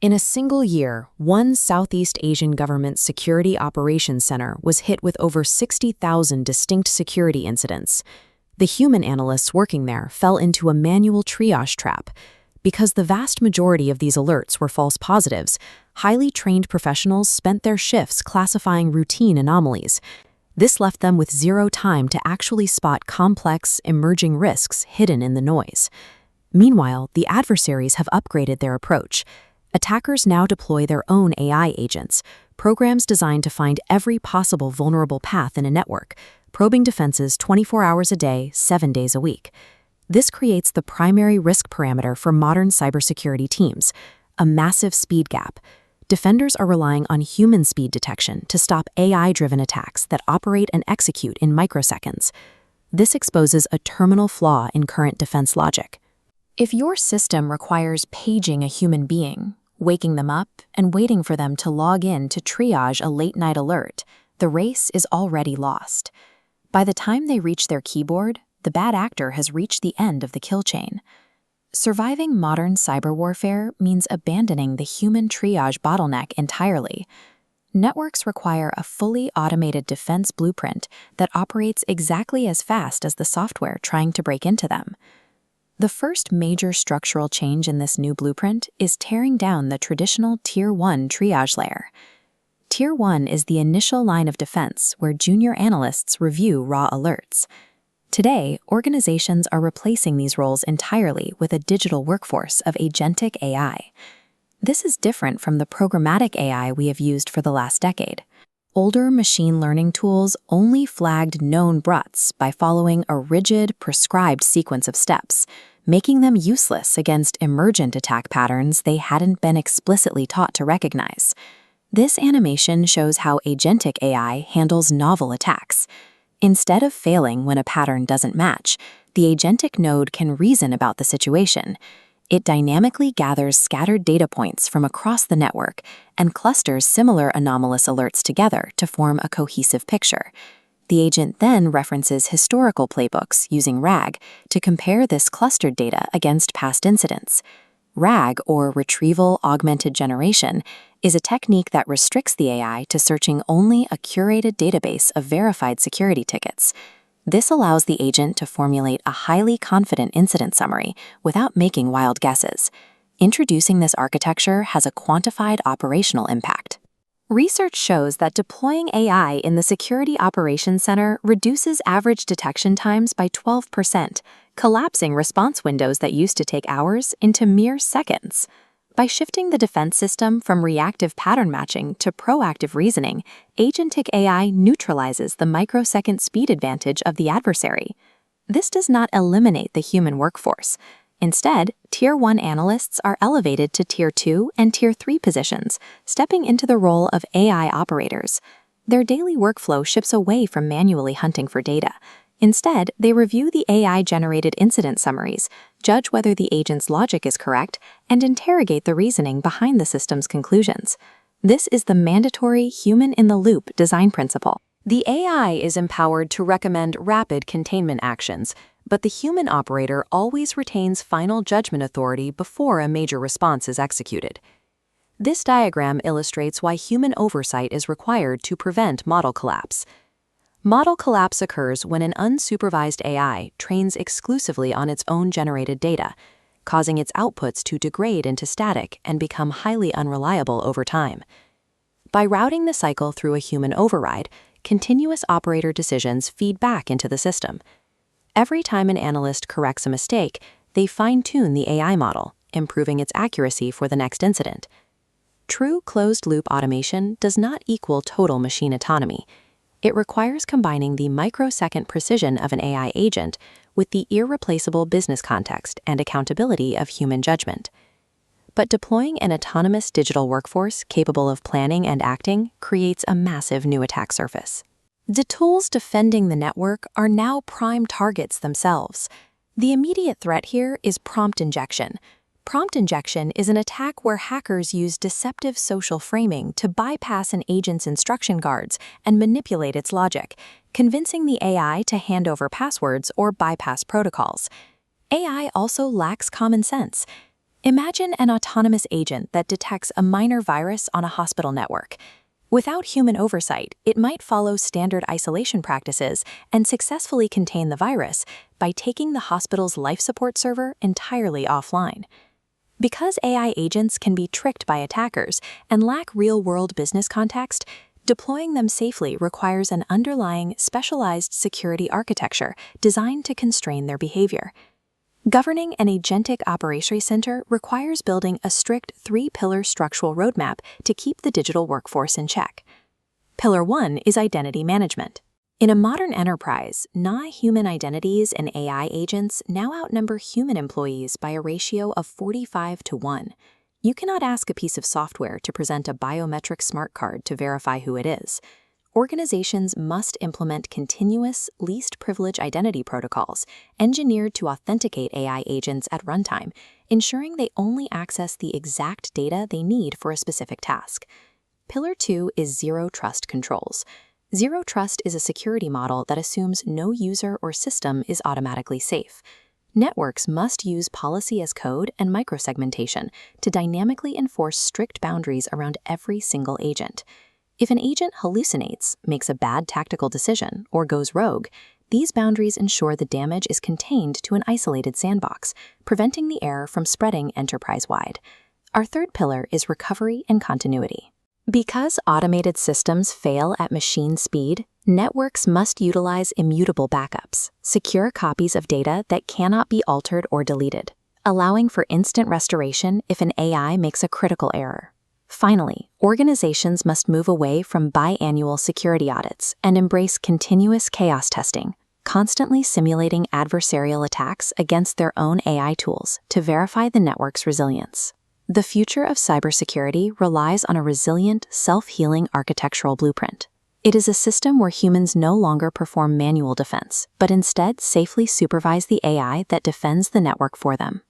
In a single year, one Southeast Asian government security operations center was hit with over 60,000 distinct security incidents. The human analysts working there fell into a manual triage trap. Because the vast majority of these alerts were false positives, highly trained professionals spent their shifts classifying routine anomalies. This left them with zero time to actually spot complex, emerging risks hidden in the noise. Meanwhile, the adversaries have upgraded their approach. Attackers now deploy their own AI agents, programs designed to find every possible vulnerable path in a network, probing defenses 24 hours a day, 7 days a week. This creates the primary risk parameter for modern cybersecurity teams, a massive speed gap. Defenders are relying on human speed detection to stop AI-driven attacks that operate and execute in microseconds. This exposes a terminal flaw in current defense logic. If your system requires paging a human being, waking them up, and waiting for them to log in to triage a late-night alert, the race is already lost. By the time they reach their keyboard, the bad actor has reached the end of the kill chain. Surviving modern cyber warfare means abandoning the human triage bottleneck entirely. Networks require a fully automated defense blueprint that operates exactly as fast as the software trying to break into them. The first major structural change in this new blueprint is tearing down the traditional Tier 1 triage layer. Tier 1 is the initial line of defense where junior analysts review raw alerts. Today, organizations are replacing these roles entirely with a digital workforce of agentic AI. This is different from the programmatic AI we have used for the last decade. Older machine learning tools only flagged known bruts by following a rigid, prescribed sequence of steps, making them useless against emergent attack patterns they hadn't been explicitly taught to recognize. This animation shows how agentic AI handles novel attacks. Instead of failing when a pattern doesn't match, the agentic node can reason about the situation. It dynamically gathers scattered data points from across the network and clusters similar anomalous alerts together to form a cohesive picture. The agent then references historical playbooks using RAG to compare this clustered data against past incidents. RAG, or Retrieval Augmented Generation, is a technique that restricts the AI to searching only a curated database of verified security tickets. This allows the agent to formulate a highly confident incident summary without making wild guesses. Introducing this architecture has a quantified operational impact. Research shows that deploying AI in the Security Operations Center reduces average detection times by 12%, collapsing response windows that used to take hours into mere seconds. By shifting the defense system from reactive pattern matching to proactive reasoning, agentic AI neutralizes the microsecond speed advantage of the adversary. This does not eliminate the human workforce. Instead, Tier 1 analysts are elevated to Tier 2 and Tier 3 positions, stepping into the role of AI operators. Their daily workflow shifts away from manually hunting for data. Instead, they review the AI-generated incident summaries, judge whether the agent's logic is correct, and interrogate the reasoning behind the system's conclusions. This is the mandatory human-in-the-loop design principle. The AI is empowered to recommend rapid containment actions, but the human operator always retains final judgment authority before a major response is executed. This diagram illustrates why human oversight is required to prevent model collapse. Model collapse occurs when an unsupervised AI trains exclusively on its own generated data, causing its outputs to degrade into static and become highly unreliable over time. By routing the cycle through a human override, continuous operator decisions feed back into the system. Every time an analyst corrects a mistake, they fine-tune the AI model, improving its accuracy for the next incident. True closed-loop automation does not equal total machine autonomy. It requires combining the microsecond precision of an AI agent with the irreplaceable business context and accountability of human judgment. But deploying an autonomous digital workforce capable of planning and acting creates a massive new attack surface. The tools defending the network are now prime targets themselves. The immediate threat here is prompt injection. Prompt injection is an attack where hackers use deceptive social framing to bypass an agent's instruction guards and manipulate its logic, convincing the AI to hand over passwords or bypass protocols. AI also lacks common sense. Imagine an autonomous agent that detects a minor virus on a hospital network. Without human oversight, it might follow standard isolation practices and successfully contain the virus by taking the hospital's life support server entirely offline. Because AI agents can be tricked by attackers and lack real-world business context, deploying them safely requires an underlying specialized security architecture designed to constrain their behavior. Governing an agentic operations center requires building a strict three-pillar structural roadmap to keep the digital workforce in check. Pillar 1 is identity management. In a modern enterprise, non-human identities and AI agents now outnumber human employees by a ratio of 45-1. You cannot ask a piece of software to present a biometric smart card to verify who it is. Organizations must implement continuous, least privilege identity protocols engineered to authenticate AI agents at runtime, ensuring they only access the exact data they need for a specific task. Pillar 2 is Zero Trust controls. Zero Trust is a security model that assumes no user or system is automatically safe. Networks must use policy as code and microsegmentation to dynamically enforce strict boundaries around every single agent. If an agent hallucinates, makes a bad tactical decision, or goes rogue, these boundaries ensure the damage is contained to an isolated sandbox, preventing the error from spreading enterprise-wide. Our third pillar is recovery and continuity. Because automated systems fail at machine speed, networks must utilize immutable backups, secure copies of data that cannot be altered or deleted, allowing for instant restoration if an AI makes a critical error. Finally, organizations must move away from biannual security audits and embrace continuous chaos testing, constantly simulating adversarial attacks against their own AI tools to verify the network's resilience. The future of cybersecurity relies on a resilient, self-healing architectural blueprint. It is a system where humans no longer perform manual defense, but instead safely supervise the AI that defends the network for them.